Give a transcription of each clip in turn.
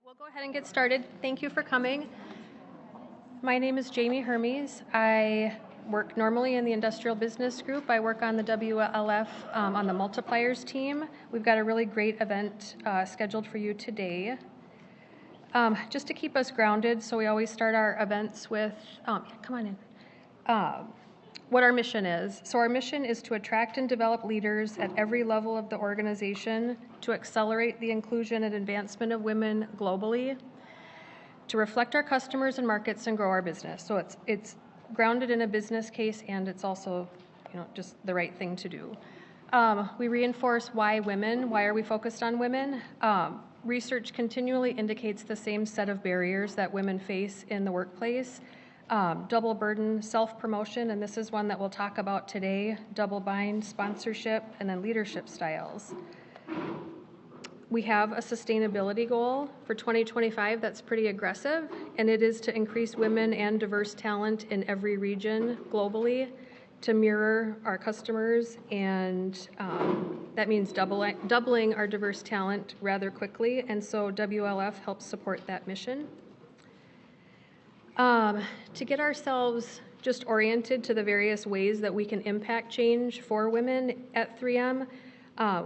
We'll go ahead and get started. Thank you for coming. My name is Jamie Hermes. I work normally in the Industrial Business Group. I work on the WLF on the multipliers team. We've got a really great event scheduled for you today. Just to keep us grounded, so we always start our events with, come on in, what our mission is. So our mission is to attract and develop leaders at every level of the organization, to accelerate the inclusion and advancement of women globally, to reflect our customers and markets and grow our business. So it's grounded in a business case, and it's also, just the right thing to do. We reinforce why women. Why are we focused on women? Research continually indicates the same set of barriers that women face in the workplace. Double burden, self-promotion, and this is one that we'll talk about today, double bind, sponsorship, and then leadership styles. We have a sustainability goal for 2025 that's pretty aggressive, and it is to increase women and diverse talent in every region globally to mirror our customers, and that means doubling our diverse talent rather quickly, and so WLF helps support that mission. To get ourselves just oriented to the various ways that we can impact change for women at 3M,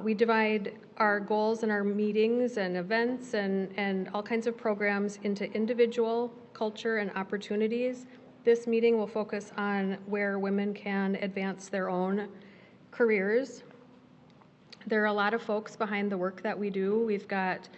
we divide our goals and our meetings and events and all kinds of programs into individual, culture, and opportunities. This meeting will focus on where women can advance their own careers. There are a lot of folks behind the work that we do. We've got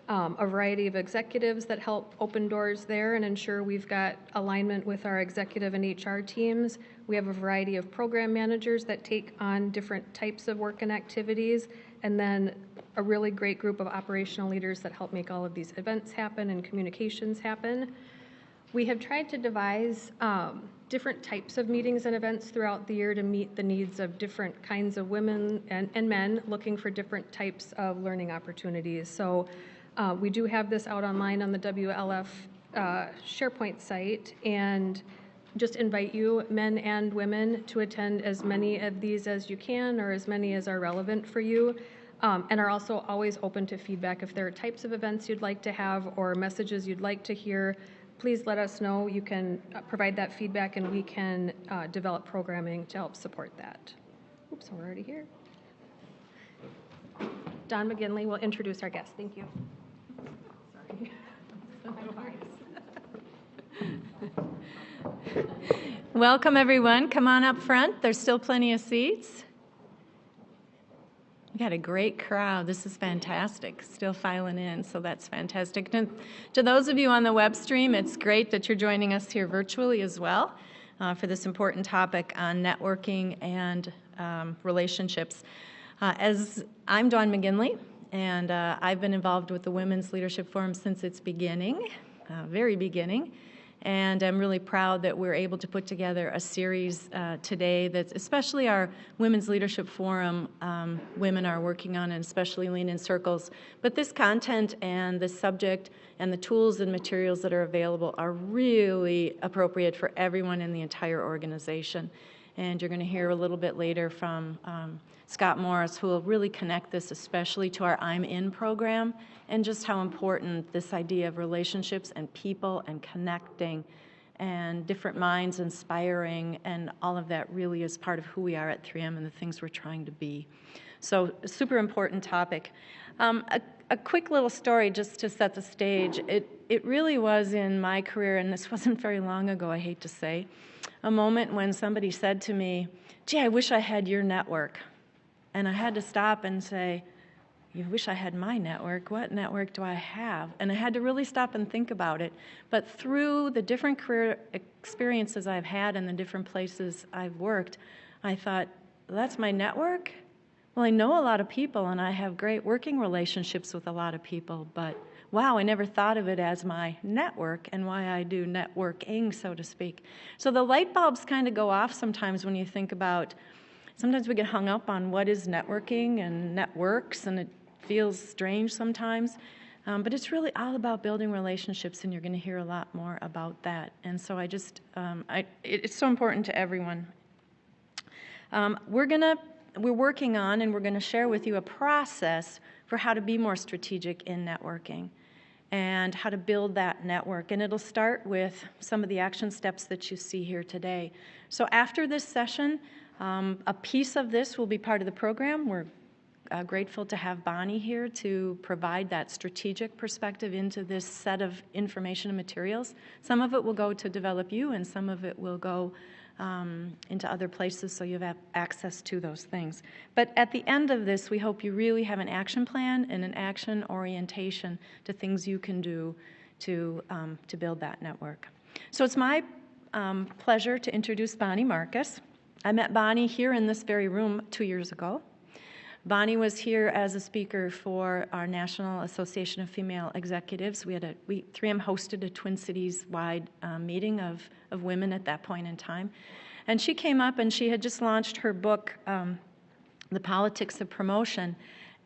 a variety of executives that help open doors there and ensure we've got alignment with our executive and HR teams. We have a variety of program managers that take on different types of work and activities, and then a really great group of operational leaders that help make all of these events happen and communications happen. We have tried to devise different types of meetings and events throughout the year to meet the needs of different kinds of women and men looking for different types of learning opportunities. So we do have this out online on the WLF SharePoint site, and just invite you, men and women, to attend as many of these as you can, or as many as are relevant for you, and are also always open to feedback. If there are types of events you'd like to have or messages you'd like to hear, please let us know. You can provide that feedback, and we can develop programming to help support that. Oops, we're already here. Don McGinley will introduce our guest. Thank you. Welcome, everyone. Come on up front. There's still plenty of seats. We got a great crowd. This is fantastic. Still filing in, so that's fantastic. To those of you on the web stream, it's great that you're joining us here virtually as well for this important topic on networking and relationships. As I'm Dawn McGinley, and I've been involved with the Women's Leadership Forum since its beginning, very beginning. And I'm really proud that we're able to put together a series today that's especially our Women's Leadership Forum women are working on, and especially Lean in Circles. But this content and this subject and the tools and materials that are available are really appropriate for everyone in the entire organization. And you're going to hear a little bit later from Scott Morris, who will really connect this especially to our I'm In program, and just how important this idea of relationships and people and connecting and different minds inspiring and all of that really is part of who we are at 3M and the things we're trying to be. So a super important topic. A quick little story just to set the stage. It really was in my career, and this wasn't very long ago, I hate to say, a moment when somebody said to me, "Gee, I wish I had your network." And I had to stop and say, "You wish I had my network? What network do I have?" And I had to really stop and think about it. But through the different career experiences I've had and the different places I've worked, I thought, that's my network? Well, I know a lot of people, and I have great working relationships with a lot of people, but wow, I never thought of it as my network and why I do networking, so to speak. So the light bulbs kind of go off sometimes when you think about, sometimes we get hung up on what is networking and networks, and it feels strange sometimes. But it's really all about building relationships, and you're going to hear a lot more about that. And so it's so important to everyone. We're working on, and we're going to share with you a process for how to be more strategic in networking. and how to build that network. And it'll start with some of the action steps that you see here today. So after this session, a piece of this will be part of the program. We're grateful to have Bonnie here to provide that strategic perspective into this set of information and materials. Some of it will go to develop you, and some of it will go into other places so you have access to those things. But at the end of this, we hope you really have an action plan and an action orientation to things you can do to build that network. So it's my pleasure to introduce Bonnie Marcus. I met Bonnie here in this very room 2 years ago. Bonnie was here as a speaker for our National Association of Female Executives. 3M hosted a Twin Cities-wide meeting of women at that point in time. And she came up and she had just launched her book, The Politics of Promotion.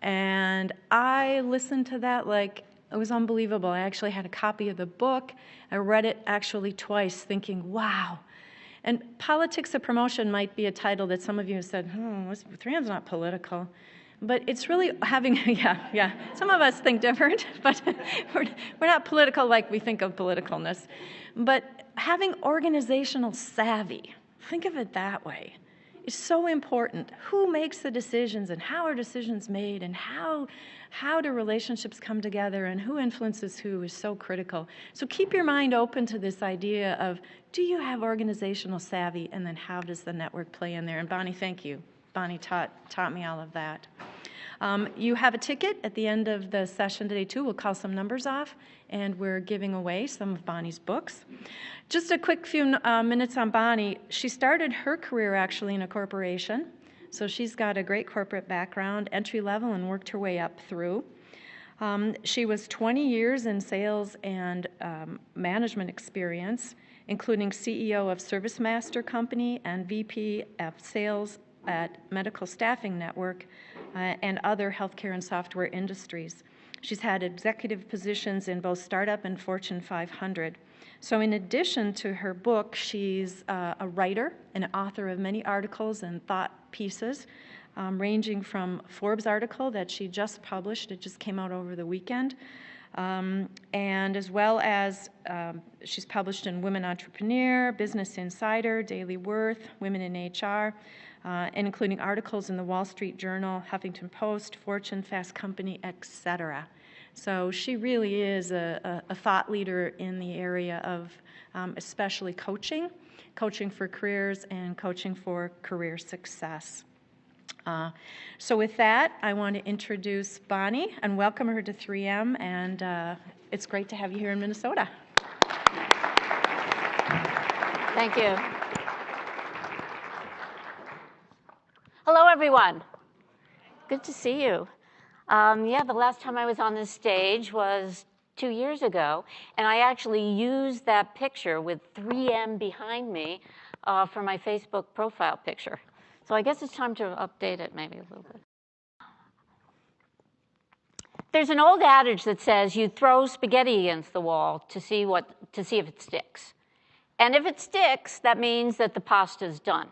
And I listened to that like it was unbelievable. I actually had a copy of the book. I read it actually twice thinking, wow. And Politics of Promotion might be a title that some of you have said, 3M's not political. But it's really having, yeah, some of us think different, but we're not political like we think of politicalness. But having organizational savvy, think of it that way, is so important. Who makes the decisions and how are decisions made and how do relationships come together and who influences who is so critical. So keep your mind open to this idea of, do you have organizational savvy, and then how does the network play in there? And Bonnie, thank you. Bonnie taught me all of that. You have a ticket at the end of the session today too. We'll call some numbers off, and we're giving away some of Bonnie's books. Just a quick few minutes on Bonnie. She started her career actually in a corporation, so she's got a great corporate background, entry level, and worked her way up through. She was 20 years in sales and management experience, including CEO of ServiceMaster Company and VP of Sales at Medical Staffing Network and other healthcare and software industries. She's had executive positions in both startup and Fortune 500. So in addition to her book, she's a writer and author of many articles and thought pieces, ranging from Forbes article that she just published. It just came out over the weekend. And as well as she's published in Women Entrepreneur, Business Insider, Daily Worth, Women in HR, and including articles in the Wall Street Journal, Huffington Post, Fortune, Fast Company, etc. So she really is a thought leader in the area of especially coaching for careers and coaching for career success. So with that, I want to introduce Bonnie and welcome her to 3M, and it's great to have you here in Minnesota. Thank you. Hello, everyone. Good to see you. The last time I was on this stage was 2 years ago, and I actually used that picture with 3M behind me for my Facebook profile picture. So I guess it's time to update it maybe a little bit. There's an old adage that says you throw spaghetti against the wall to see if it sticks. And if it sticks, that means that the pasta's done.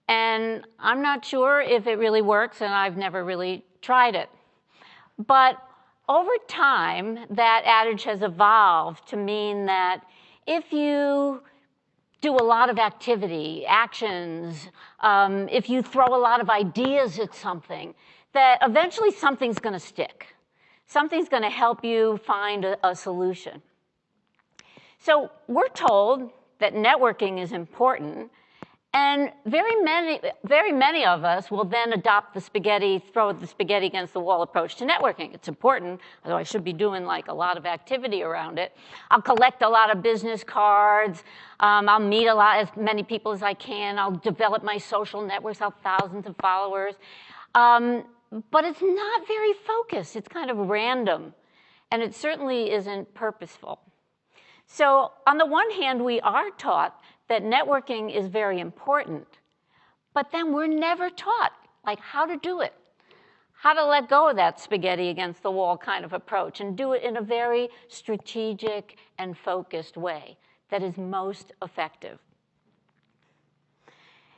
And I'm not sure if it really works, and I've never really tried it. But over time, that adage has evolved to mean that if you do a lot of activity, actions, if you throw a lot of ideas at something, that eventually something's going to stick. Something's going to help you find a solution. So we're told that networking is important, and very many of us will then adopt the throw the spaghetti against the wall approach to networking. It's important, although I should be doing like a lot of activity around it. I'll collect a lot of business cards. I'll meet as many people as I can. I'll develop my social networks. I'll have thousands of followers. But it's not very focused. It's kind of random, and it certainly isn't purposeful. So on the one hand, we are taught that networking is very important, but then we're never taught like how to do it, how to let go of that spaghetti against the wall kind of approach and do it in a very strategic and focused way that is most effective.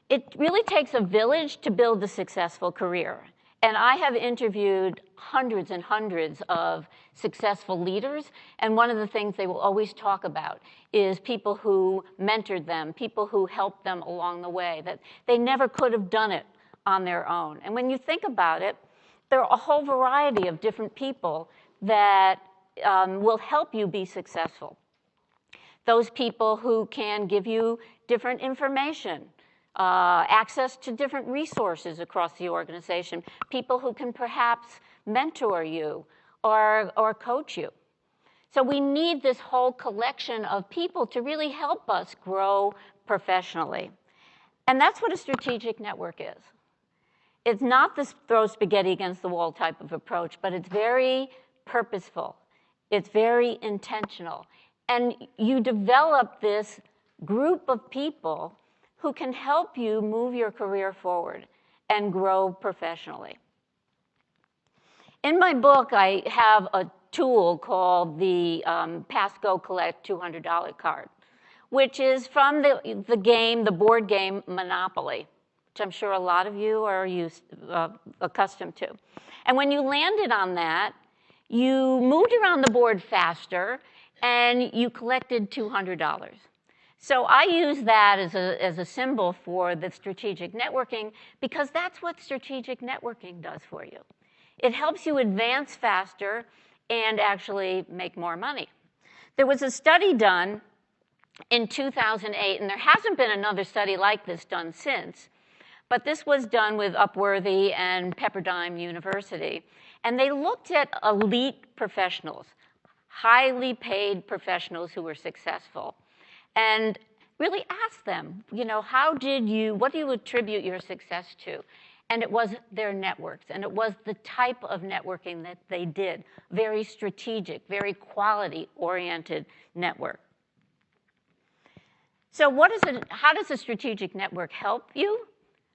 It really takes a village to build a successful career. And I have interviewed hundreds and hundreds of successful leaders, and one of the things they will always talk about is people who mentored them, people who helped them along the way, that they never could have done it on their own. And when you think about it, there are a whole variety of different people that will help you be successful. Those people who can give you different information, access to different resources across the organization, people who can perhaps mentor you or coach you. So we need this whole collection of people to really help us grow professionally. And that's what a strategic network is. It's not this throw spaghetti against the wall type of approach, but it's very purposeful. It's very intentional. And you develop this group of people who can help you move your career forward and grow professionally. In my book, I have a tool called the Pass Go Collect $200 card, which is from the board game Monopoly, which I'm sure a lot of you are accustomed to. And when you landed on that, you moved around the board faster, and you collected $200. So I use that as a symbol for the strategic networking, because that's what strategic networking does for you. It helps you advance faster and actually make more money. There was a study done in 2008, and there hasn't been another study like this done since, but this was done with Upworthy and Pepperdine University. And they looked at elite professionals, highly paid professionals who were successful, and really asked them, what do you attribute your success to? And it was their networks, and it was the type of networking that they did, very strategic, very quality-oriented network. So how does a strategic network help you?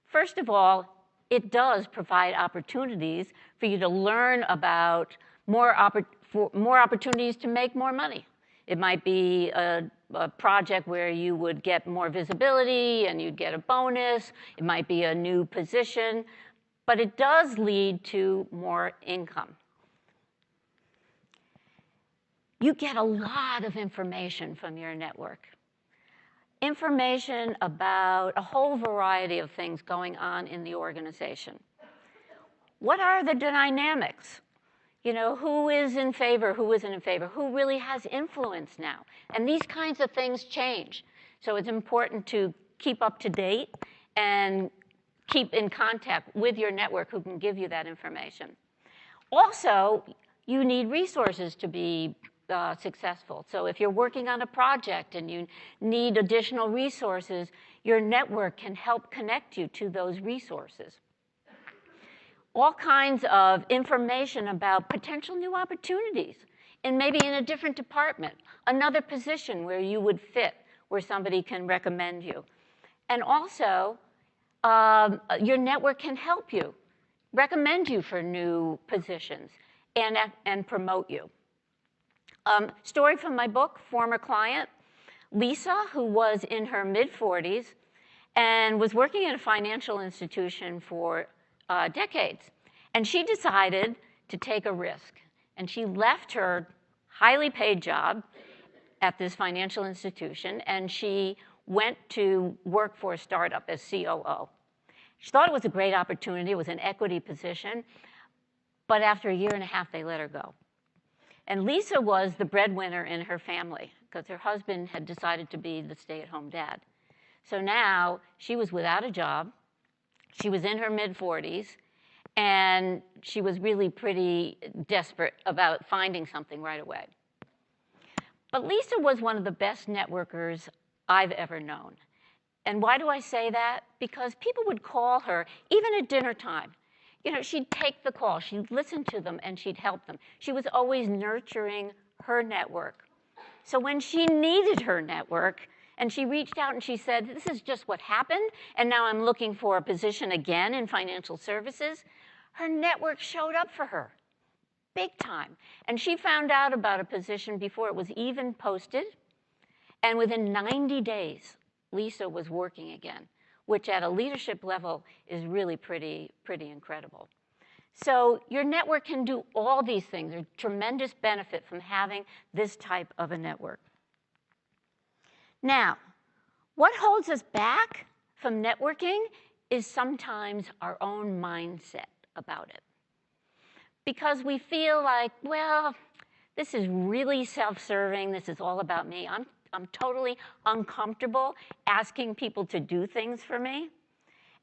First of all, it does provide opportunities for you to learn about more opportunities to make more money. It might be a project where you would get more visibility and you'd get a bonus. It might be a new position, but it does lead to more income. You get a lot of information from your network. Information about a whole variety of things going on in the organization. What are the dynamics? Who is in favor, who isn't in favor, who really has influence now? And these kinds of things change. So it's important to keep up to date and keep in contact with your network who can give you that information. Also, you need resources to be successful. So if you're working on a project and you need additional resources, your network can help connect you to those resources. All kinds of information about potential new opportunities, and maybe in a different department, another position where you would fit, where somebody can recommend you. And also, your network can help you, recommend you for new positions, and promote you. Story from my book, former client, Lisa, who was in her mid-40s and was working at a financial institution for decades. And she decided to take a risk. And she left her highly paid job at this financial institution, and she went to work for a startup as COO. She thought it was a great opportunity. It was an equity position. But after a year and a half, they let her go. And Lisa was the breadwinner in her family because her husband had decided to be the stay-at-home dad. So now she was without a job. She was in her mid-40s, and she was really pretty desperate about finding something right away. But Lisa was one of the best networkers I've ever known. And why do I say that? Because people would call her, even at dinner time. She'd take the call, she'd listen to them, and she'd help them. She was always nurturing her network. So when she needed her network, and she reached out and she said, this is just what happened, and now I'm looking for a position again in financial services, her network showed up for her, big time. And she found out about a position before it was even posted, and within 90 days, Lisa was working again, which at a leadership level is really pretty incredible. So your network can do all these things. There's tremendous benefit from having this type of a network. Now, what holds us back from networking is sometimes our own mindset about it. Because we feel like, well, this is really self-serving. This is all about me. I'm totally uncomfortable asking people to do things for me.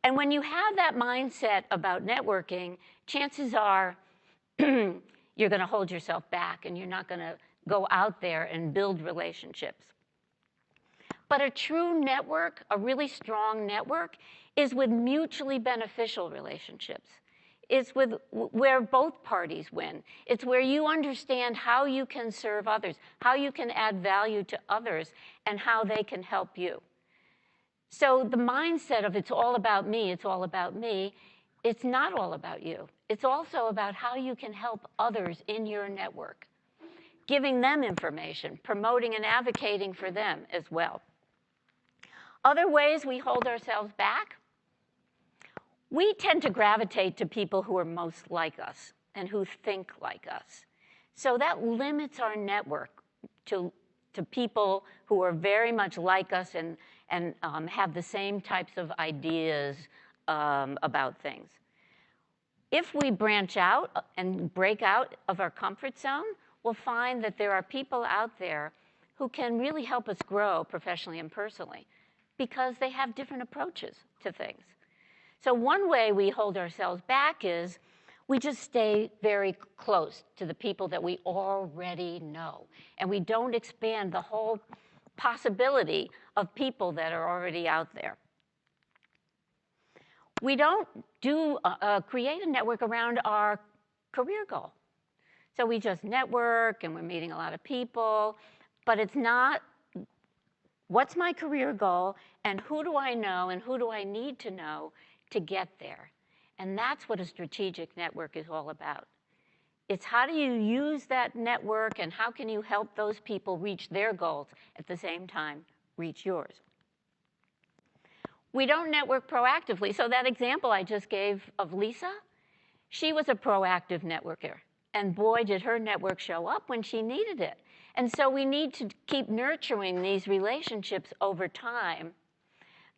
And when you have that mindset about networking, chances are you're going to hold yourself back and you're not going to go out there and build relationships. But a true network, a really strong network, is with mutually beneficial relationships. It's with where both parties win. It's where you understand how you can serve others, how you can add value to others, and how they can help you. So the mindset of it's all about me, it's all about me, it's not all about you. It's also about how you can help others in your network, giving them information, promoting and advocating for them as well. Other ways we hold ourselves back: we tend to gravitate to people who are most like us and who think like us. So that limits our network to people who are very much like us and have the same types of ideas about things. If we branch out and break out of our comfort zone, we'll find that there are people out there who can really help us grow professionally and personally because they have different approaches to things. So one way we hold ourselves back is we just stay very close to the people that we already know, and we don't expand the whole possibility of people that are already out there. We don't create a network around our career goal. So we just network and we're meeting a lot of people, but it's not what's my career goal and who do I know and who do I need to know to get there. And that's what a strategic network is all about. It's how do you use that network and how can you help those people reach their goals at the same time reach yours. We don't network proactively. So that example I just gave of Lisa, she was a proactive networker. And boy, did her network show up when she needed it. And so we need to keep nurturing these relationships over time,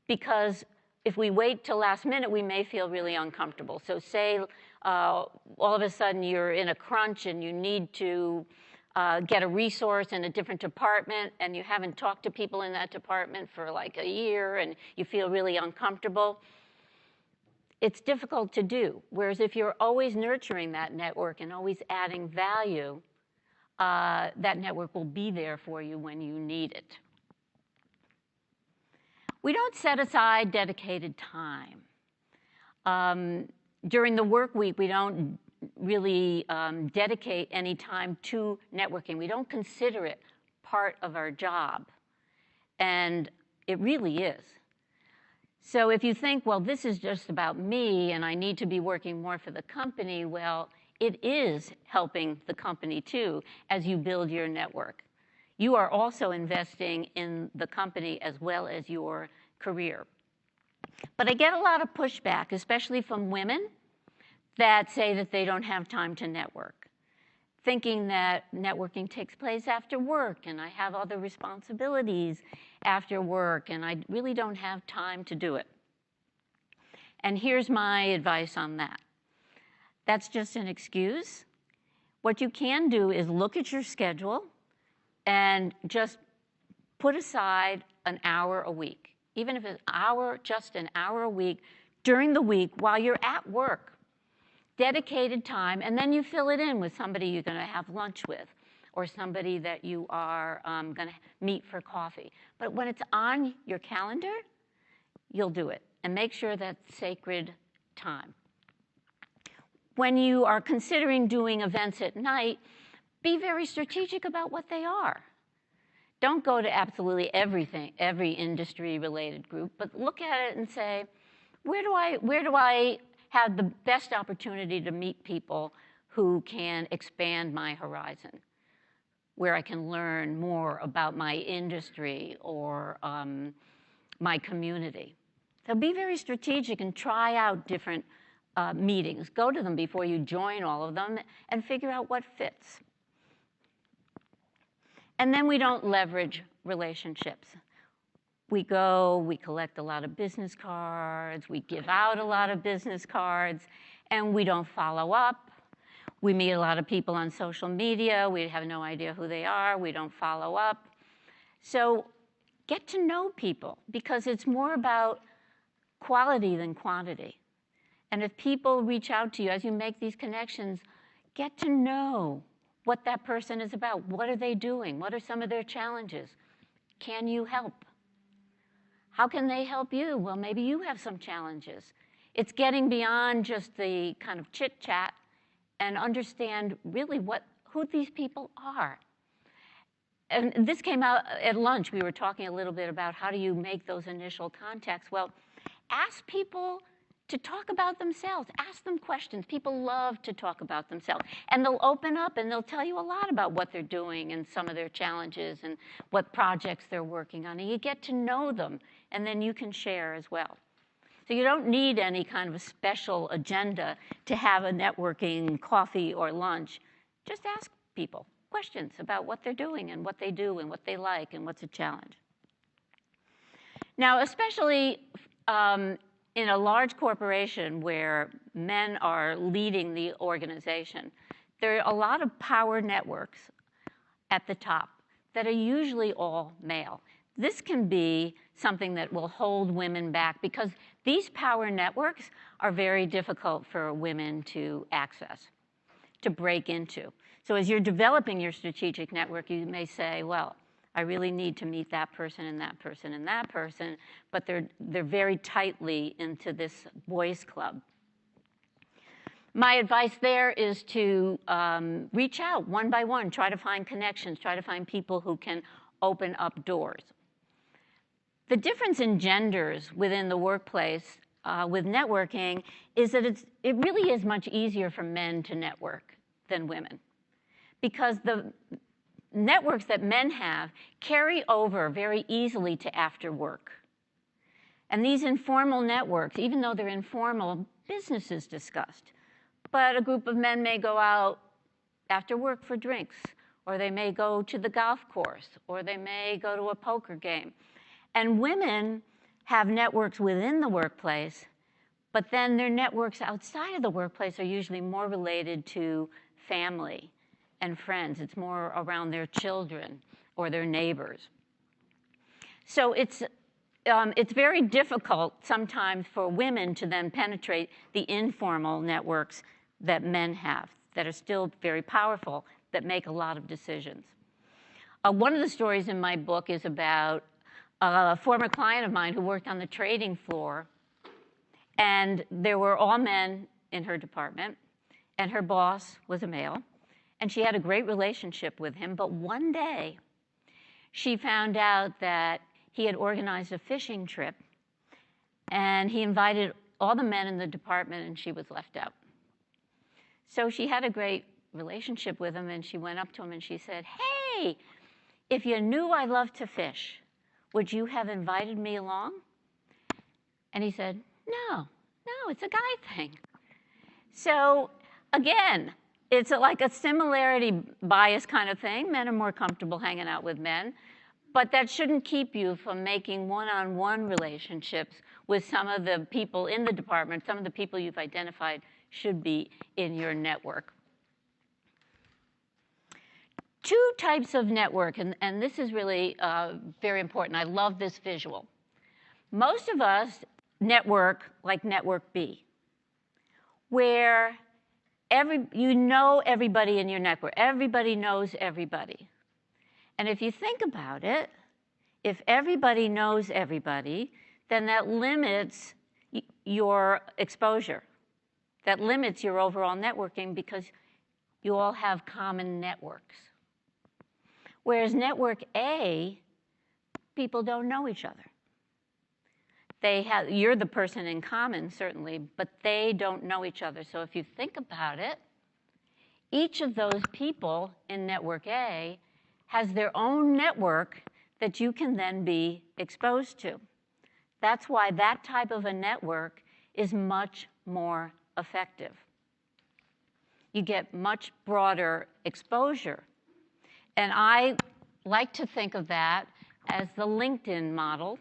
because if we wait till last minute, we may feel really uncomfortable. So say all of a sudden you're in a crunch and you need to get a resource in a different department and you haven't talked to people in that department for like a year and you feel really uncomfortable. It's difficult to do. Whereas if you're always nurturing that network and always adding value, that network will be there for you when you need it. We don't set aside dedicated time. During the work week, we don't really dedicate any time to networking. We don't consider it part of our job. And it really is. So if you think, well, this is just about me and I need to be working more for the company, well, it is helping the company too as you build your network. You are also investing in the company as well as your career. But I get a lot of pushback, especially from women that say that they don't have time to network, thinking that networking takes place after work and I have other responsibilities after work and I really don't have time to do it. And here's my advice on that. That's just an excuse. What you can do is look at your schedule and just put aside an hour a week, even if it's just an hour a week during the week while you're at work. Dedicated time, and then you fill it in with somebody you're going to have lunch with or somebody that you are going to meet for coffee. But when it's on your calendar, you'll do it. And make sure that's sacred time. When you are considering doing events at night, be very strategic about what they are. Don't go to absolutely everything, every industry-related group, but look at it and say, where do I have the best opportunity to meet people who can expand my horizon, where I can learn more about my industry or my community. So be very strategic and try out different meetings. Go to them before you join all of them and figure out what fits. And then we don't leverage relationships. We go, we collect a lot of business cards, we give out a lot of business cards, and we don't follow up. We meet a lot of people on social media. We have no idea who they are. We don't follow up. So get to know people, because it's more about quality than quantity. And if people reach out to you as you make these connections, get to know what that person is about. What are they doing? What are some of their challenges? Can you help? How can they help you? Well, maybe you have some challenges. It's getting beyond just the kind of chit-chat and understand really who these people are. And this came out at lunch. We were talking a little bit about how do you make those initial contacts. Well, ask people to talk about themselves. Ask them questions. People love to talk about themselves. And they'll open up and they'll tell you a lot about what they're doing and some of their challenges and what projects they're working on. And you get to know them, and then you can share as well. So you don't need any kind of a special agenda to have a networking coffee or lunch. Just ask people questions about what they're doing and what they do and what they like and what's a challenge. Now, especially in a large corporation where men are leading the organization, there are a lot of power networks at the top that are usually all male. This can be something that will hold women back, because these power networks are very difficult for women to access, to break into. So as you're developing your strategic network, you may say, well, I really need to meet that person and that person and that person, but they're very tightly into this boys' club. My advice there is to reach out one by one, try to find connections, try to find people who can open up doors. The difference in genders within the workplace with networking is that it really is much easier for men to network than women, because the networks that men have carry over very easily to after work. And these informal networks, even though they're informal, business is discussed. But a group of men may go out after work for drinks, or they may go to the golf course, or they may go to a poker game. And women have networks within the workplace, but then their networks outside of the workplace are usually more related to family and friends. It's more around their children or their neighbors. So it's very difficult sometimes for women to then penetrate the informal networks that men have that are still very powerful, that make a lot of decisions. One of the stories in my book is about a former client of mine who worked on the trading floor, and there were all men in her department, and her boss was a male, and she had a great relationship with him. But one day, she found out that he had organized a fishing trip, and he invited all the men in the department, and she was left out. So she had a great relationship with him, and she went up to him and she said, "Hey, if you knew I love to fish, would you have invited me along?" And he said, no, it's a guy thing. So again, it's like a similarity bias kind of thing. Men are more comfortable hanging out with men, but that shouldn't keep you from making one-on-one relationships with some of the people in the department. Some of the people you've identified should be in your network. Two types of network, and this is really very important. I love this visual. Most of us network like Network B, where you know everybody in your network. Everybody knows everybody. And if you think about it, if everybody knows everybody, then that limits your exposure. That limits your overall networking, because you all have common networks. Whereas Network A, people don't know each other. You're the person in common, certainly, but they don't know each other. So if you think about it, each of those people in Network A has their own network that you can then be exposed to. That's why that type of a network is much more effective. You get much broader exposure. And I like to think of that as the LinkedIn model,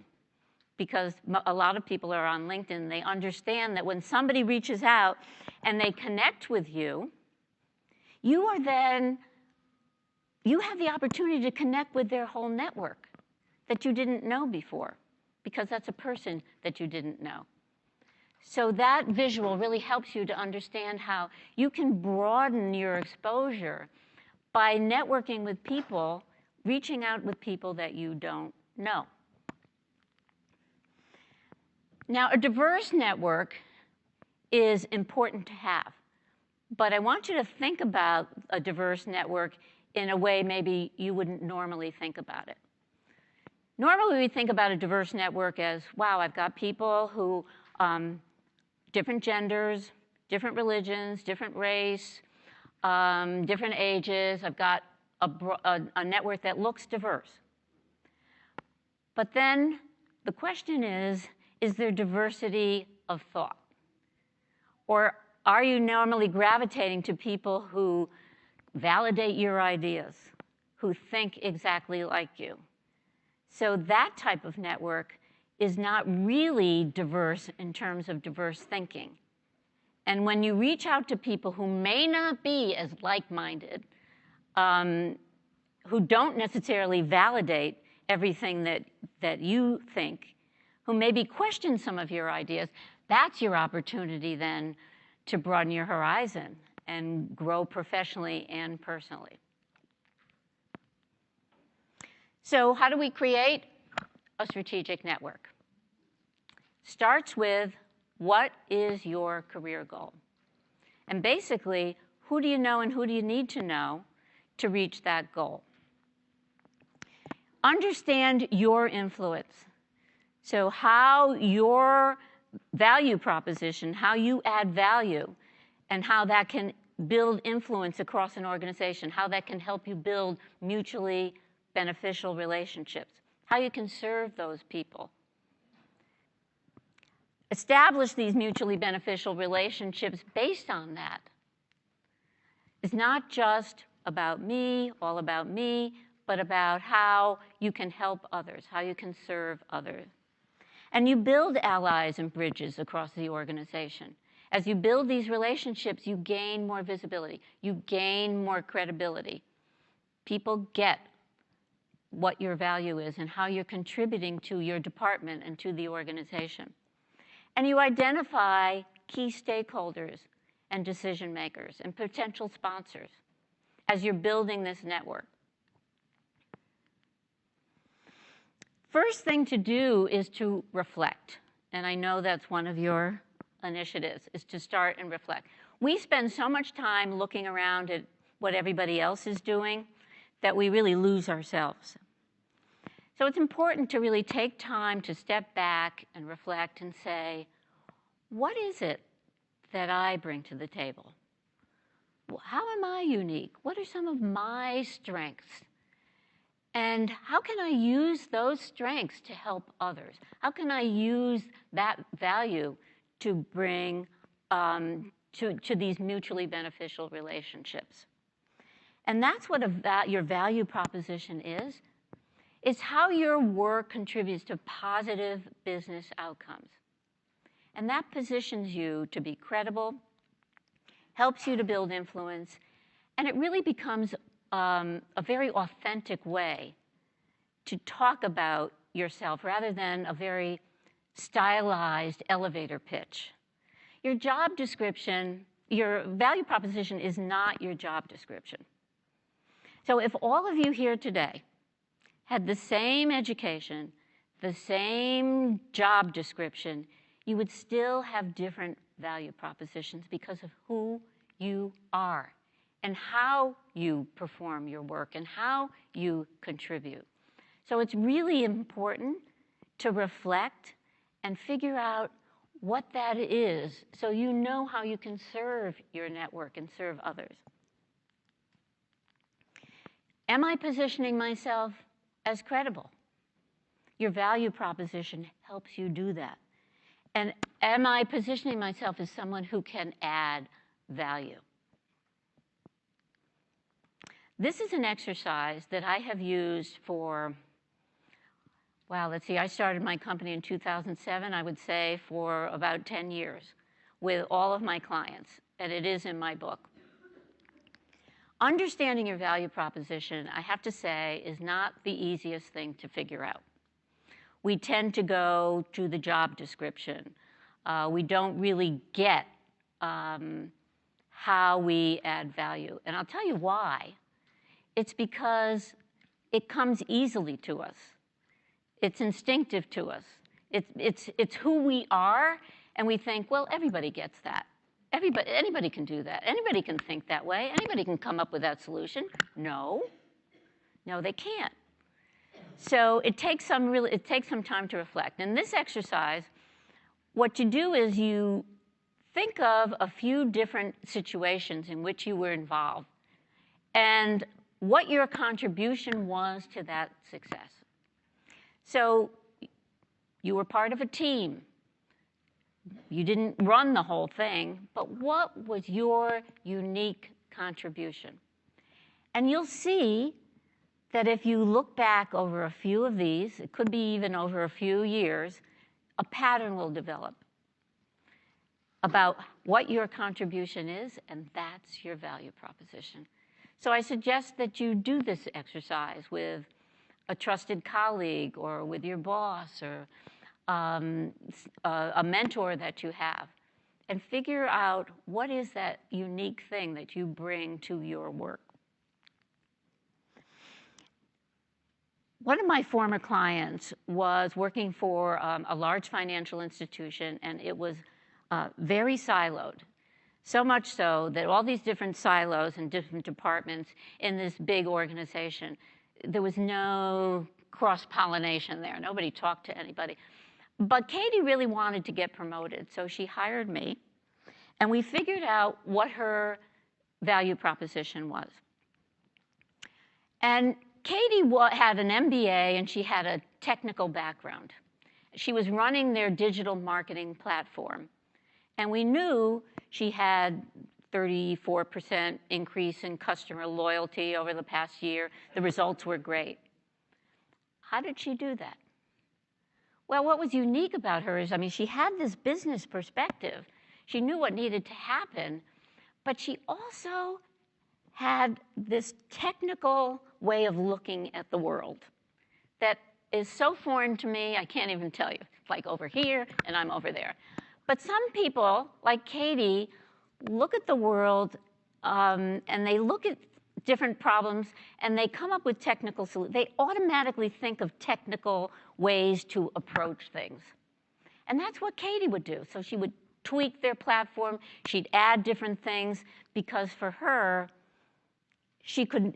because a lot of people are on LinkedIn. They understand that when somebody reaches out and they connect with you, you have the opportunity to connect with their whole network that you didn't know before, because that's a person that you didn't know. So that visual really helps you to understand how you can broaden your exposure by networking with people, reaching out with people that you don't know. Now, a diverse network is important to have, but I want you to think about a diverse network in a way maybe you wouldn't normally think about it. Normally, we think about a diverse network as, wow, I've got people who, different genders, different religions, different race, different ages. I've got a network that looks diverse. But then the question is there diversity of thought? Or are you normally gravitating to people who validate your ideas, who think exactly like you? So that type of network is not really diverse in terms of diverse thinking. And when you reach out to people who may not be as like-minded, who don't necessarily validate everything that you think, who maybe question some of your ideas, that's your opportunity then to broaden your horizon and grow professionally and personally. So how do we create a strategic network? Starts with, what is your career goal? And basically, who do you know and who do you need to know to reach that goal? Understand your influence. So how your value proposition, how you add value, and how that can build influence across an organization, how that can help you build mutually beneficial relationships, how you can serve those people. Establish these mutually beneficial relationships based on that. It's not just about me, all about me, but about how you can help others, how you can serve others. And you build allies and bridges across the organization. As you build these relationships, you gain more visibility. You gain more credibility. People get what your value is and how you're contributing to your department and to the organization. And you identify key stakeholders and decision makers and potential sponsors as you're building this network. First thing to do is to reflect. And I know that's one of your initiatives, is to start and reflect. We spend so much time looking around at what everybody else is doing that we really lose ourselves. So it's important to really take time to step back and reflect and say, what is it that I bring to the table? How am I unique? What are some of my strengths? And how can I use those strengths to help others? How can I use that value to bring to these mutually beneficial relationships? And that's what your value proposition is. It's how your work contributes to positive business outcomes. And that positions you to be credible, helps you to build influence, and it really becomes a very authentic way to talk about yourself rather than a very stylized elevator pitch. Your job description, your value proposition is not your job description. So if all of you here today had the same education, the same job description, you would still have different value propositions because of who you are and how you perform your work and how you contribute. So it's really important to reflect and figure out what that is so you know how you can serve your network and serve others. Am I positioning myself as credible? Your value proposition helps you do that. And am I positioning myself as someone who can add value? This is an exercise that I have used for, well, let's see, I started my company in 2007, I would say for about 10 years with all of my clients, and it is in my book. Understanding your value proposition, I have to say, is not the easiest thing to figure out. We tend to go to the job description. We don't really get how we add value. And I'll tell you why. It's because it comes easily to us. It's instinctive to us. It's who we are, and we think, well, everybody gets that. Anybody can do that. Anybody can think that way. Anybody can come up with that solution. No, they can't. So it takes some time to reflect. In this exercise, what you do is you think of a few different situations in which you were involved and what your contribution was to that success. So you were part of a team. You didn't run the whole thing, but what was your unique contribution? And you'll see that if you look back over a few of these, it could be even over a few years, a pattern will develop about what your contribution is, and that's your value proposition. So I suggest that you do this exercise with a trusted colleague or with your boss or a mentor that you have, and figure out what is that unique thing that you bring to your work. One of my former clients was working for a large financial institution, and it was very siloed. So much so that all these different silos and different departments in this big organization, there was no cross-pollination there. Nobody talked to anybody. But Katie really wanted to get promoted, so she hired me, and we figured out what her value proposition was. And Katie had an MBA, and she had a technical background. She was running their digital marketing platform, and we knew she had 34% increase in customer loyalty over the past year. The results were great. How did she do that? Well, what was unique about her is, she had this business perspective. She knew what needed to happen, but she also had this technical way of looking at the world that is so foreign to me, I can't even tell you. It's like over here, and I'm over there. But some people, like Katie, look at the world, and they look at different problems, and they come up with technical solutions. They automatically think of technical ways to approach things. And that's what Katie would do. So she would tweak their platform. She'd add different things, because for her, she could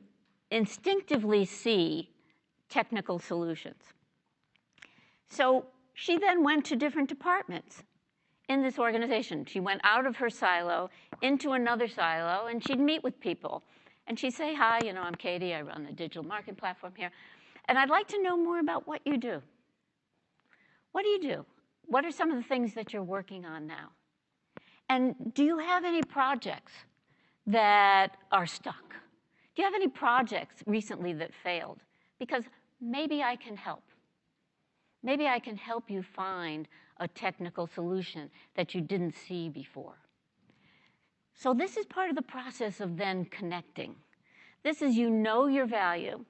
instinctively see technical solutions. So she then went to different departments in this organization. She went out of her silo into another silo, and she'd meet with people. And she'd say, hi, I'm Katie. I run the digital marketing platform here. And I'd like to know more about what you do. What do you do? What are some of the things that you're working on now? And do you have any projects that are stuck? Do you have any projects recently that failed? Because maybe I can help. Maybe I can help you find a technical solution that you didn't see before. So this is part of the process of then connecting. This is, you know your value.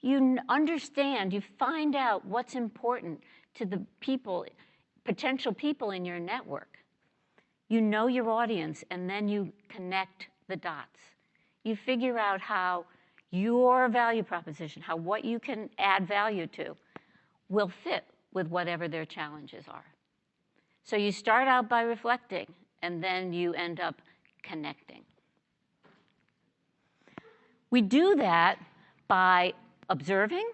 You understand, you find out what's important to the people, potential people in your network. You know your audience, and then you connect the dots. You figure out how your value proposition, how what you can add value to, will fit with whatever their challenges are. So you start out by reflecting, and then you end up connecting. We do that by observing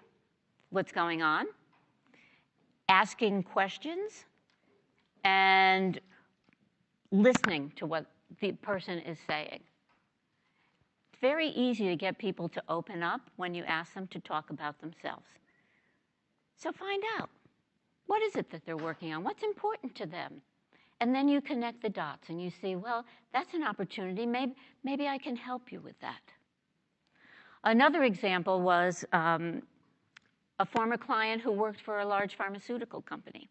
what's going on, asking questions, and listening to what the person is saying. It's very easy to get people to open up when you ask them to talk about themselves. So find out, What is it that they're working on? What's important to them? And then you connect the dots and you see, well, that's an opportunity. Maybe I can help you with that. Another example was a former client who worked for a large pharmaceutical company,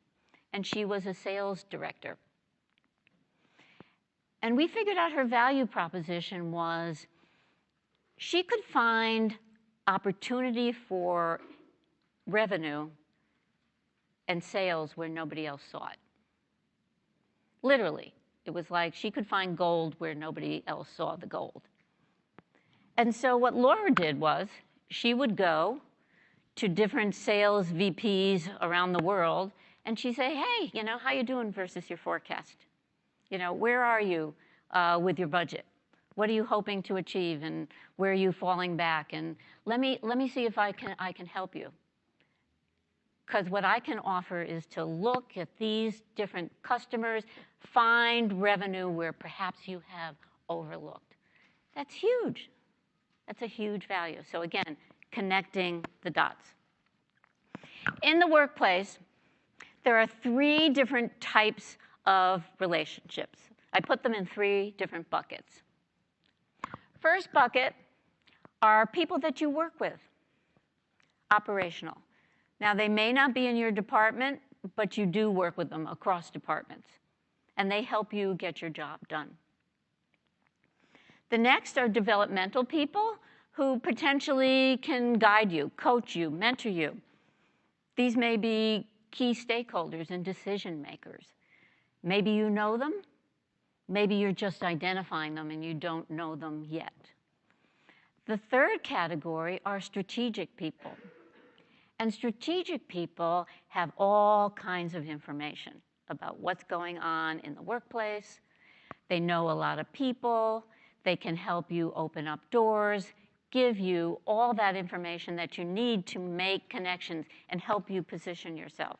and she was a sales director. And we figured out her value proposition was she could find opportunity for revenue and sales where nobody else saw it. Literally, it was like she could find gold where nobody else saw the gold. And so what Laura did was she would go to different sales VPs around the world, and she'd say, hey, you know, how you doing versus your forecast? You know, where are you with your budget? What are you hoping to achieve, and where are you falling back? And let me see if I can help you. Because what I can offer is to look at these different customers, find revenue where perhaps you have overlooked. That's huge. That's a huge value. So again, connecting the dots. In the workplace, there are 3 different types of relationships. I put them in 3 different buckets. First bucket are people that you work with, operational. Now, they may not be in your department, but you do work with them across departments, and they help you get your job done. The next are developmental people who potentially can guide you, coach you, mentor you. These may be key stakeholders and decision makers. Maybe you know them. Maybe you're just identifying them and you don't know them yet. The third category are strategic people. And strategic people have all kinds of information about what's going on in the workplace. They know a lot of people. They can help you open up doors, give you all that information that you need to make connections and help you position yourself.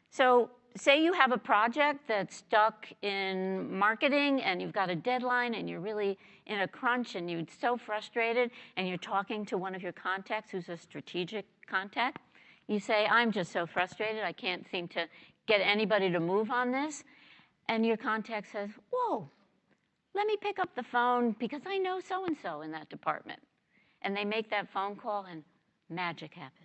So say you have a project that's stuck in marketing and you've got a deadline and you're really in a crunch and you're so frustrated and you're talking to one of your contacts who's a strategic contact. You say, I'm just so frustrated, I can't seem to get anybody to move on this. And your contact says, whoa, let me pick up the phone because I know so-and-so in that department. And they make that phone call and magic happens.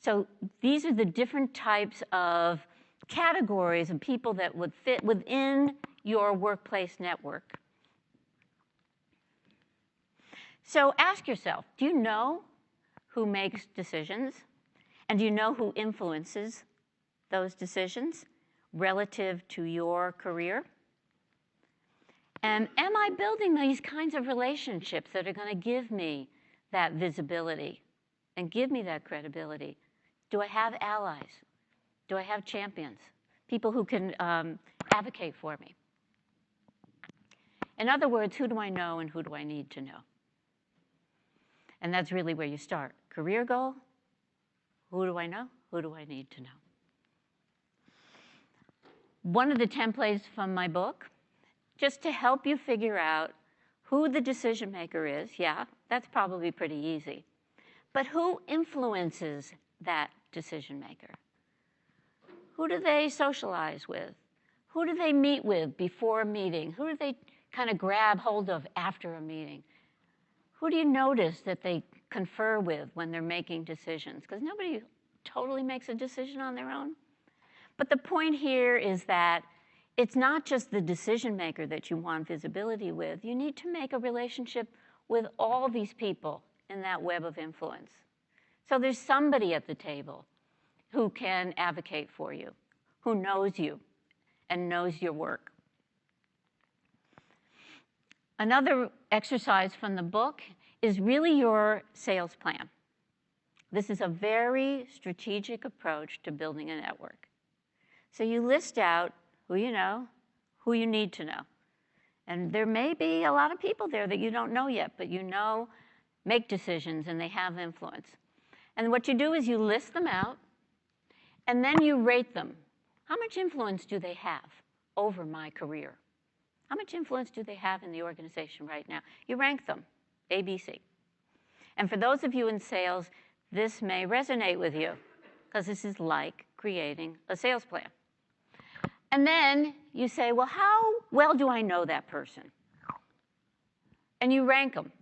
So these are the different types of categories of people that would fit within your workplace network. So ask yourself, do you know who makes decisions? And do you know who influences those decisions relative to your career? And am I building these kinds of relationships that are going to give me that visibility and give me that credibility? Do I have allies? Do I have champions? People who can advocate for me? In other words, who do I know and who do I need to know? And that's really where you start. Career goal, who do I know? Who do I need to know? One of the templates from my book, just to help you figure out who the decision maker is. Yeah, that's probably pretty easy. But who influences that decision maker? Who do they socialize with? Who do they meet with before a meeting? Who do they kind of grab hold of after a meeting? Who do you notice that they confer with when they're making decisions? Because nobody totally makes a decision on their own. But the point here is that it's not just the decision maker that you want visibility with. You need to make a relationship with all these people in that web of influence. So there's somebody at the table who can advocate for you, who knows you and knows your work. Another exercise from the book is really your sales plan. This is a very strategic approach to building a network. So you list out who you know, who you need to know. And there may be a lot of people there that you don't know yet, but you know make decisions and they have influence. And what you do is you list them out, and then you rate them. How much influence do they have over my career? How much influence do they have in the organization right now? You rank them, A, B, C. And for those of you in sales, this may resonate with you. because this is like creating a sales plan. And then you say, well, how well do I know that person? And you rank them.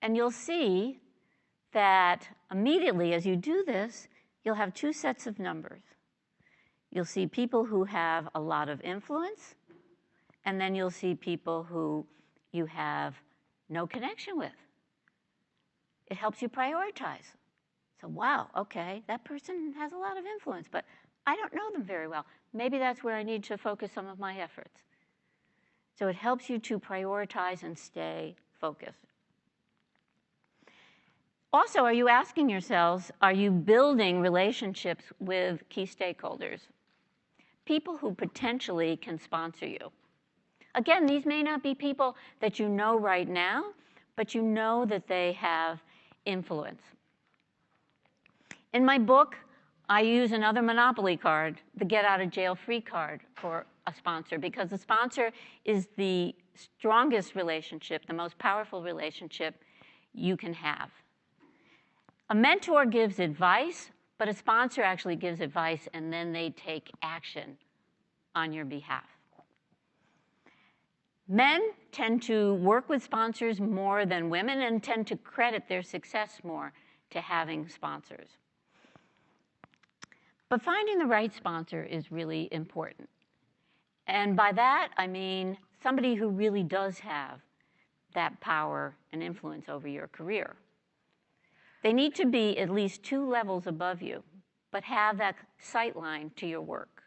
And you'll see that immediately as you do this, you'll have two sets of numbers. You'll see people who have a lot of influence, and then you'll see people who you have no connection with. It helps you prioritize. So, wow, okay, that person has a lot of influence, but I don't know them very well. Maybe that's where I need to focus some of my efforts. So it helps you to prioritize and stay focused. Also, are you asking yourselves, are you building relationships with key stakeholders? People who potentially can sponsor you. Again, these may not be people that you know right now, but you know that they have influence. In my book, I use another Monopoly card, the get out of jail free card, for a sponsor, because the sponsor is the strongest relationship, the most powerful relationship you can have. A mentor gives advice, but a sponsor actually gives advice and then they take action on your behalf. Men tend to work with sponsors more than women and tend to credit their success more to having sponsors. But finding the right sponsor is really important. And by that, I mean somebody who really does have that power and influence over your career. They need to be at least 2 levels above you, but have that sight line to your work.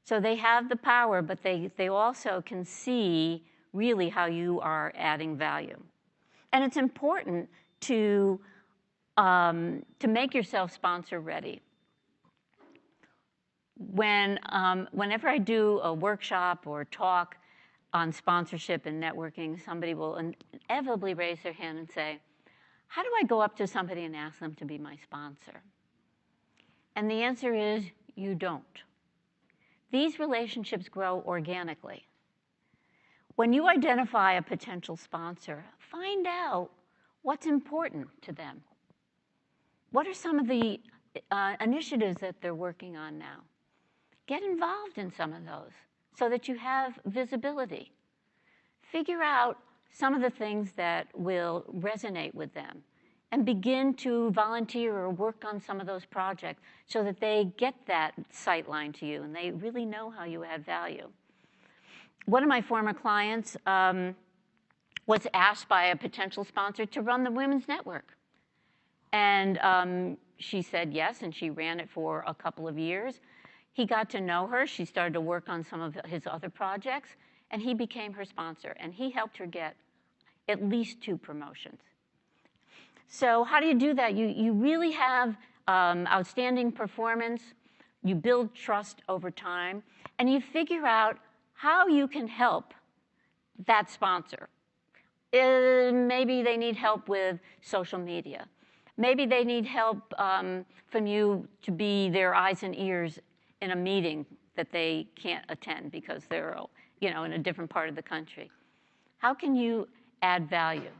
So they have the power, but they also can see really how you are adding value. And it's important to make yourself sponsor ready. Whenever I do a workshop or talk on sponsorship and networking, somebody will inevitably raise their hand and say, how do I go up to somebody and ask them to be my sponsor? And the answer is, you don't. These relationships grow organically. When you identify a potential sponsor, find out what's important to them. What are some of the initiatives that they're working on now? Get involved in some of those so that you have visibility. Figure out some of the things that will resonate with them and begin to volunteer or work on some of those projects so that they get that sight line to you and they really know how you add value. One of my former clients was asked by a potential sponsor to run the Women's Network. And she said yes, and she ran it for a couple of years. He got to know her. She started to work on some of his other projects, and he became her sponsor. And he helped her get at least 2 promotions. So how do you do that? You really have outstanding performance. You build trust over time, and you figure out how you can help that sponsor. Maybe they need help with social media. Maybe they need help from you to be their eyes and ears in a meeting that they can't attend because they're, in a different part of the country. How can you add value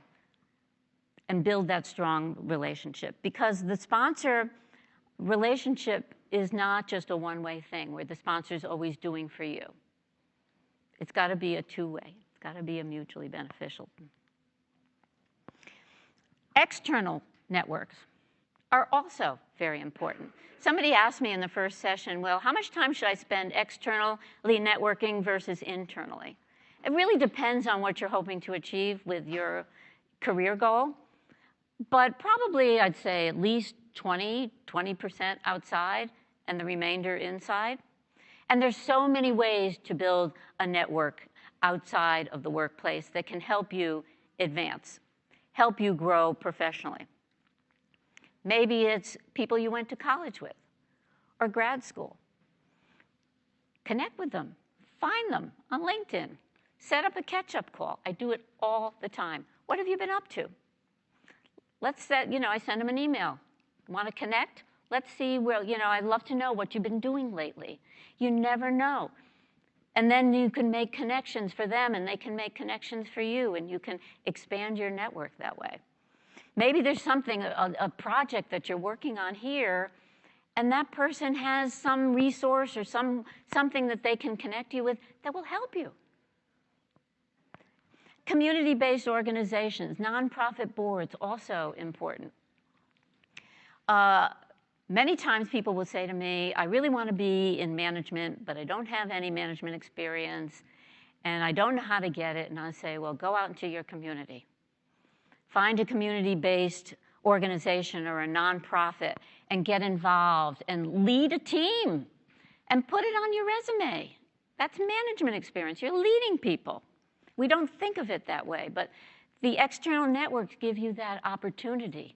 and build that strong relationship? Because the sponsor relationship is not just a one-way thing where the sponsor is always doing for you. It's got to be a 2-way. It's got to be a mutually beneficial. External networks are also very important. Somebody asked me in the first session, well, how much time should I spend externally networking versus internally? It really depends on what you're hoping to achieve with your career goal. But probably I'd say at least 20% outside and the remainder inside. And there's so many ways to build a network outside of the workplace that can help you advance, help you grow professionally. Maybe it's people you went to college with or grad school. Connect with them. Find them on LinkedIn. Set up a catch-up call. I do it all the time. What have you been up to? Let's set, I send them an email. Want to connect? Let's see where, I'd love to know what you've been doing lately. You never know. And then you can make connections for them and they can make connections for you and you can expand your network that way. Maybe there's something, a project that you're working on here, and that person has some resource or something that they can connect you with that will help you. Community-based organizations, nonprofit boards, also important. Many times people will say to me, I really want to be in management, but I don't have any management experience, and I don't know how to get it. And I say, well, go out into your community. Find a community-based organization or a nonprofit and get involved and lead a team and put it on your resume. That's management experience. You're leading people. We don't think of it that way, but the external networks give you that opportunity,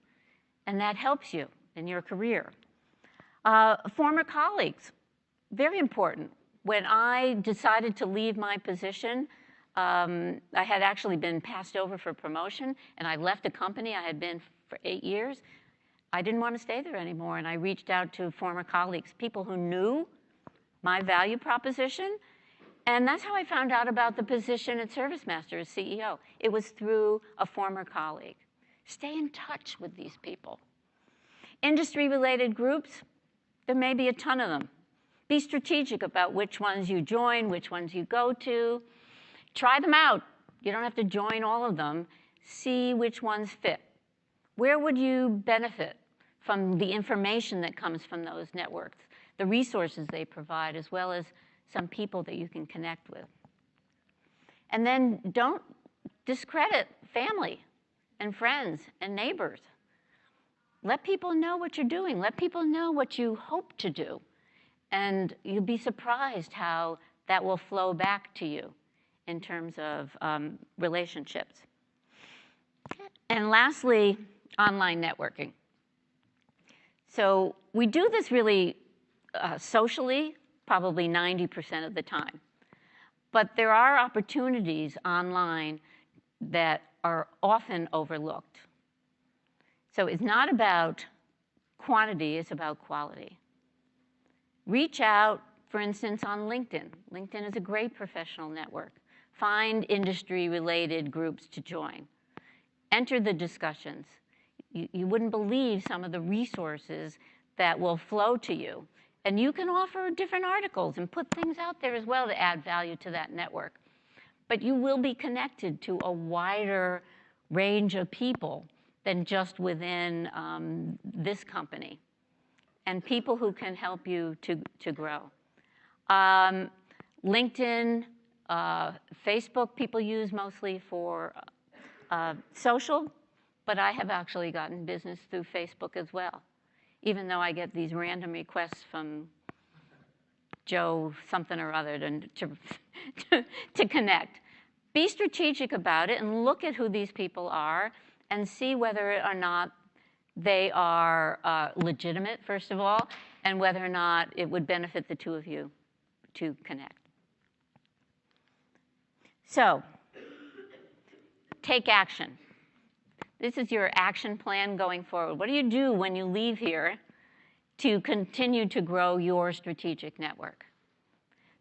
and that helps you in your career. Former colleagues, very important. When I decided to leave my position, I had actually been passed over for promotion, and I left a company I had been for 8 years. I didn't want to stay there anymore, and I reached out to former colleagues, people who knew my value proposition, and that's how I found out about the position at ServiceMaster as CEO. It was through a former colleague. Stay in touch with these people. Industry-related groups, there may be a ton of them. Be strategic about which ones you join, which ones you go to. Try them out. You don't have to join all of them. See which ones fit. Where would you benefit from the information that comes from those networks, the resources they provide, as well as some people that you can connect with? And then don't discredit family and friends and neighbors. Let people know what you're doing. Let people know what you hope to do. And you'll be surprised how that will flow back to you in terms of relationships. And lastly, online networking. So we do this really socially, probably 90% of the time. But there are opportunities online that are often overlooked. So it's not about quantity, it's about quality. Reach out, for instance, on LinkedIn. LinkedIn is a great professional network. Find industry-related groups to join. Enter the discussions. You wouldn't believe some of the resources that will flow to you. And you can offer different articles and put things out there as well to add value to that network. But you will be connected to a wider range of people than just within this company, and people who can help you to grow. LinkedIn, Facebook, people use mostly for social, but I have actually gotten business through Facebook as well, even though I get these random requests from Joe something or other to connect. Be strategic about it and look at who these people are and see whether or not they are legitimate, first of all, and whether or not it would benefit the two of you to connect. So, take action. This is your action plan going forward. What do you do when you leave here to continue to grow your strategic network?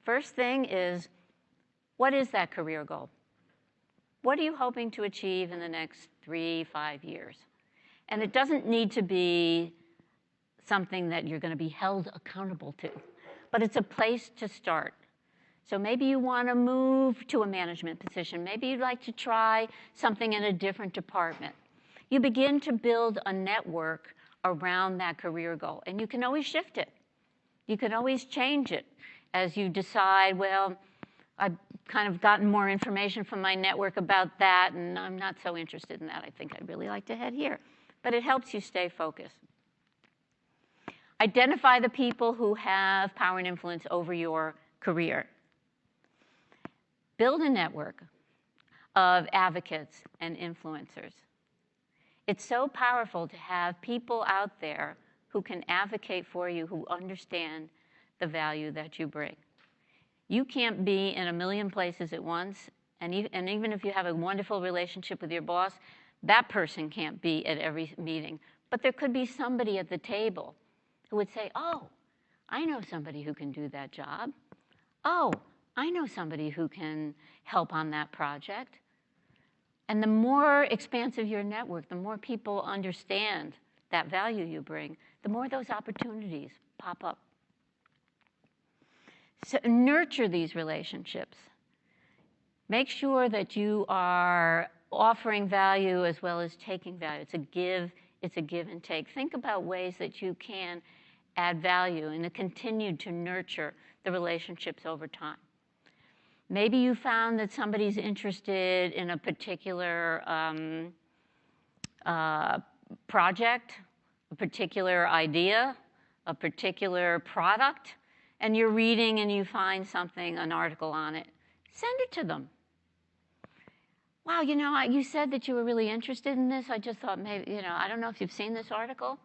First thing is, what is that career goal? What are you hoping to achieve in the next 3-5 years? And it doesn't need to be something that you're going to be held accountable to, but it's a place to start. So maybe you want to move to a management position. Maybe you'd like to try something in a different department. You begin to build a network around that career goal, and you can always shift it. You can always change it as you decide, well, I've kind of gotten more information from my network about that, and I'm not so interested in that. I think I'd really like to head here. But it helps you stay focused. Identify the people who have power and influence over your career. Build a network of advocates and influencers. It's so powerful to have people out there who can advocate for you, who understand the value that you bring. You can't be in a million places at once, and even if you have a wonderful relationship with your boss, that person can't be at every meeting. But there could be somebody at the table who would say, oh, I know somebody who can do that job. Oh, I know somebody who can help on that project. And the more expansive your network, the more people understand that value you bring, the more those opportunities pop up. So nurture these relationships. Make sure that you are offering value as well as taking value. It's a give and take. Think about ways that you can add value and to continue to nurture the relationships over time. Maybe you found that somebody's interested in a particular project, a particular idea, a particular product, and you're reading and you find something, an article on it. Send it to them. Wow, you know, you said that you were really interested in this. I just thought maybe, you know, I don't know if you've seen this article,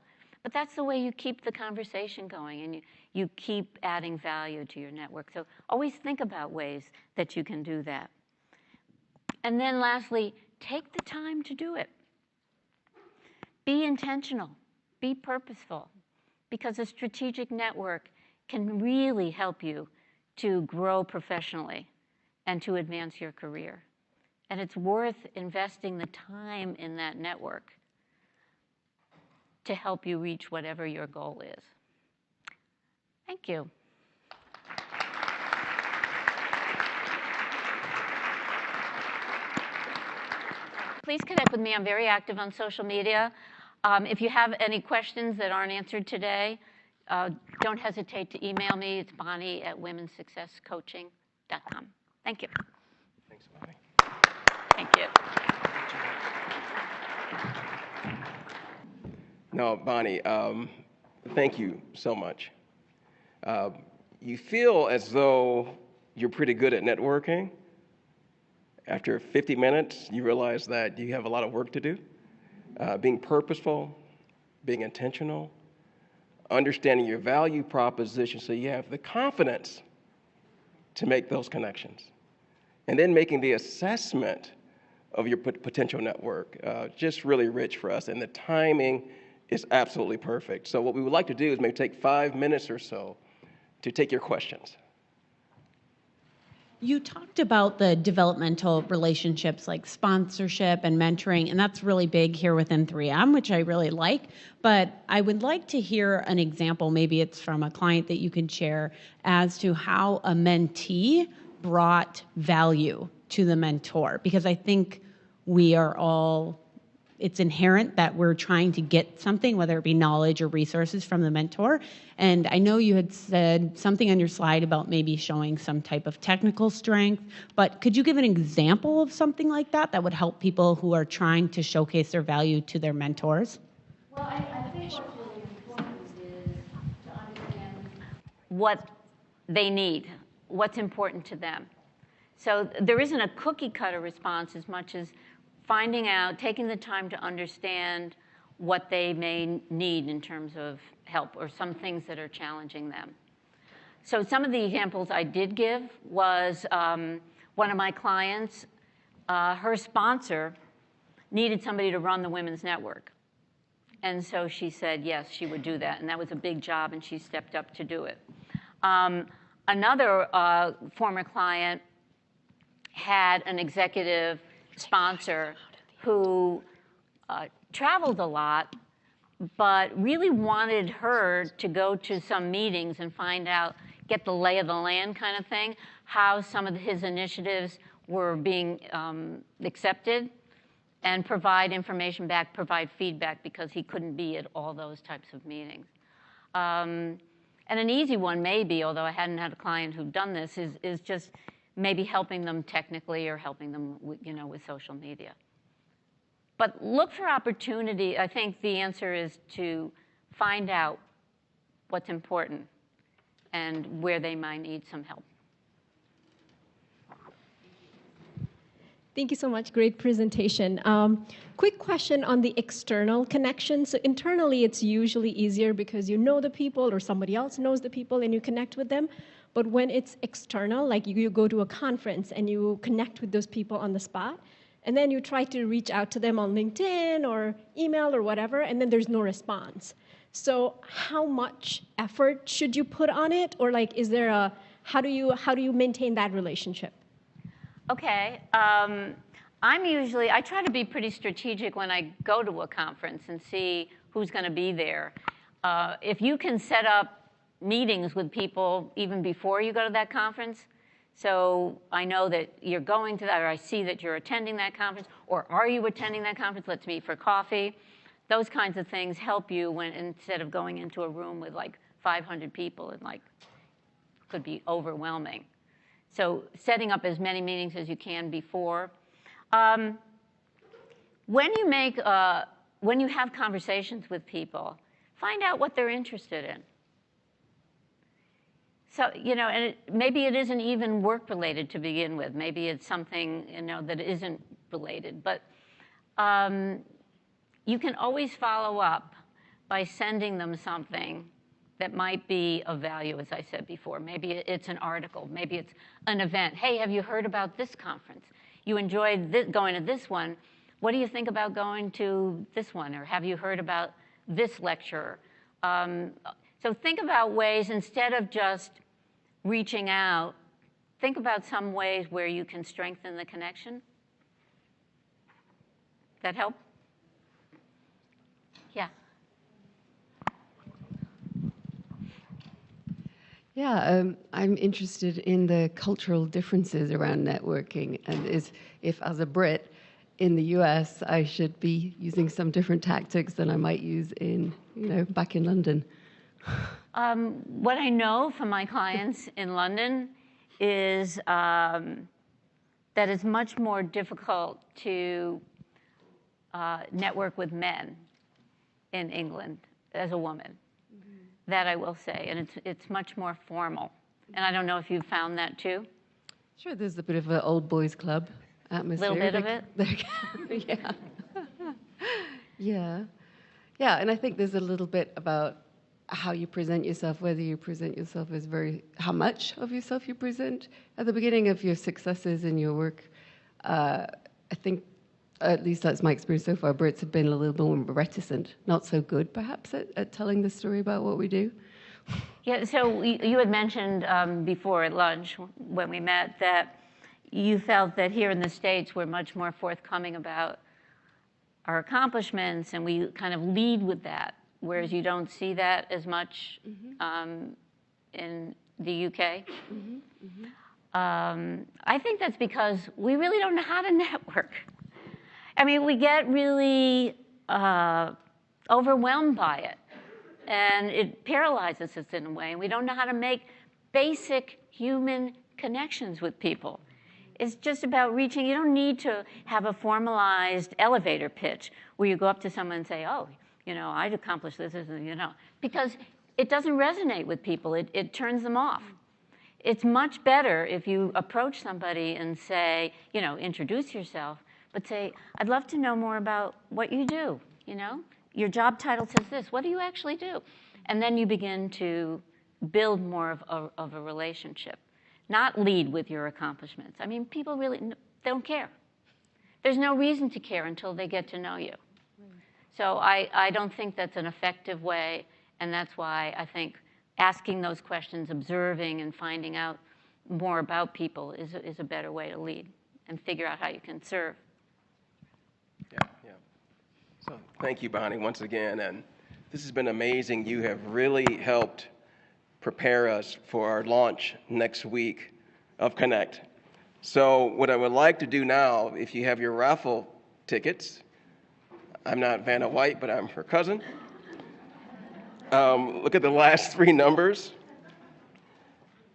but that's the way you keep the conversation going and you keep adding value to your network. So always think about ways that you can do that. And then lastly, take the time to do it. Be intentional, be purposeful, because a strategic network can really help you to grow professionally and to advance your career. And it's worth investing the time in that network to help you reach whatever your goal is. Thank you. Please connect with me. I'm very active on social media. If you have any questions that aren't answered today, don't hesitate to email me. It's Bonnie@womensuccesscoaching.com. Thank you. Thanks, Bonnie. Thank you. No, Bonnie, thank you so much. You feel as though you're pretty good at networking. After 50 minutes, you realize that you have a lot of work to do. Being purposeful, being intentional, understanding your value proposition so you have the confidence to make those connections. And then making the assessment of your potential network, just really rich for us. And the timing is absolutely perfect. So what we would like to do is maybe take 5 minutes or so to take your questions. You talked about the developmental relationships like sponsorship and mentoring, and that's really big here within 3M, which I really like. But I would like to hear an example, maybe it's from a client that you can share, as to how a mentee brought value to the mentor. Because I think we are all, it's inherent that we're trying to get something, whether it be knowledge or resources from the mentor. And I know you had said something on your slide about maybe showing some type of technical strength, but could you give an example of something like that that would help people who are trying to showcase their value to their mentors? Well, I think what's really important is to understand what they need, what's important to them. So there isn't a cookie cutter response as much as finding out, taking the time to understand what they may need in terms of help or some things that are challenging them. So some of the examples I did give was one of my clients, her sponsor needed somebody to run the women's network. And so she said, yes, she would do that. And that was a big job, and she stepped up to do it. Another former client had an executive sponsor who traveled a lot, but really wanted her to go to some meetings and find out, get the lay of the land kind of thing, how some of his initiatives were being accepted, and provide information back, provide feedback, because he couldn't be at all those types of meetings. And an easy one maybe, although I hadn't had a client who'd done this, is just maybe helping them technically or helping them with, with social media. But look for opportunity. I think the answer is to find out what's important and where they might need some help. Thank you so much. Great presentation. Quick question on the external connection. So internally, it's usually easier because you know the people or somebody else knows the people and you connect with them. But when it's external, like you go to a conference and you connect with those people on the spot, and then you try to reach out to them on LinkedIn or email or whatever, and then there's no response. So how much effort should you put on it? Or like, is there how do you maintain that relationship? Okay. I try to be pretty strategic when I go to a conference and see who's going to be there. If you can set up meetings with people even before you go to that conference, so I know that you're going to that, or I see that you're attending that conference, or are you attending that conference? Let's meet for coffee. Those kinds of things help you when, instead of going into a room with like 500 people and like could be overwhelming. So setting up as many meetings as you can before. When you have conversations with people, find out what they're interested in. So, and maybe it isn't even work-related to begin with. Maybe it's something, that isn't related. But you can always follow up by sending them something that might be of value, as I said before. Maybe it's an article. Maybe it's an event. Hey, have you heard about this conference? You enjoyed going to this one. What do you think about going to this one? Or have you heard about this lecturer? So think about ways, instead of just reaching out, think about some ways where you can strengthen the connection. That help? Yeah. Yeah, I'm interested in the cultural differences around networking, and if as a Brit in the US, I should be using some different tactics than I might use back in London. What I know from my clients in London is that it's much more difficult to network with men in England as a woman. That I will say, and it's much more formal. And I don't know if you've found that too. Sure, there's a bit of an old boys club atmosphere. A little bit of it? Yeah. Yeah, and I think there's a little bit about how you present yourself, whether you present yourself as how much of yourself you present. At the beginning of your successes in your work, I think, at least that's my experience so far, Brits have been a little more reticent, not so good perhaps at telling the story about what we do. Yeah, so you had mentioned before at lunch when we met that you felt that here in the States we're much more forthcoming about our accomplishments, and we kind of lead with that, whereas you don't see that as much in the UK. I think that's because we really don't know how to network. I mean, we get really overwhelmed by it, and it paralyzes us in a way, and we don't know how to make basic human connections with people. It's just about reaching. You don't need to have a formalized elevator pitch where you go up to someone and say, oh, I'd accomplished this, because it doesn't resonate with people. It turns them off. It's much better if you approach somebody and say, introduce yourself, but say, I'd love to know more about what you do, Your job title says this. What do you actually do? And then you begin to build more of a relationship, not lead with your accomplishments. I mean, people really they don't care. There's no reason to care until they get to know you. So I don't think that's an effective way, and that's why I think asking those questions, observing and finding out more about people is a better way to lead and figure out how you can serve. Yeah. So thank you, Bonnie, once again. And this has been amazing. You have really helped prepare us for our launch next week of Connect. So what I would like to do now, if you have your raffle tickets, I'm not Vanna White, but I'm her cousin. Look at the last three numbers.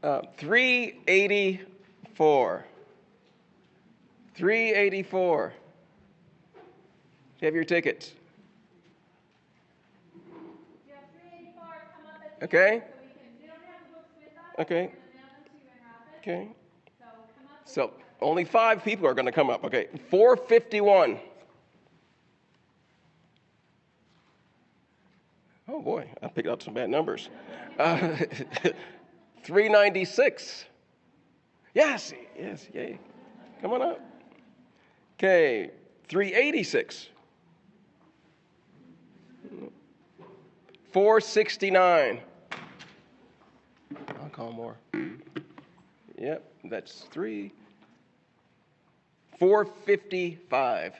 384. 384. You have your tickets. You have 384. Come up at Okay. So we don't have the books with us. Okay. Okay. So come up. So only 5 people are going to come up. Okay. 451. Oh boy, I picked up some bad numbers. 396. Yes, yay. Come on up. Okay, 386. 469. I'll call more. Yep, that's 3. 455.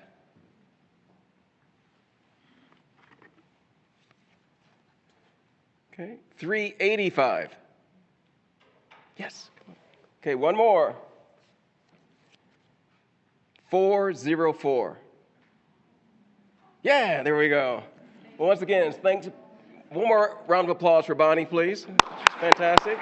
Okay, 385. Yes. Okay, one more. 404. Yeah, there we go. Well, once again, thanks. One more round of applause for Bonnie, please. She's fantastic.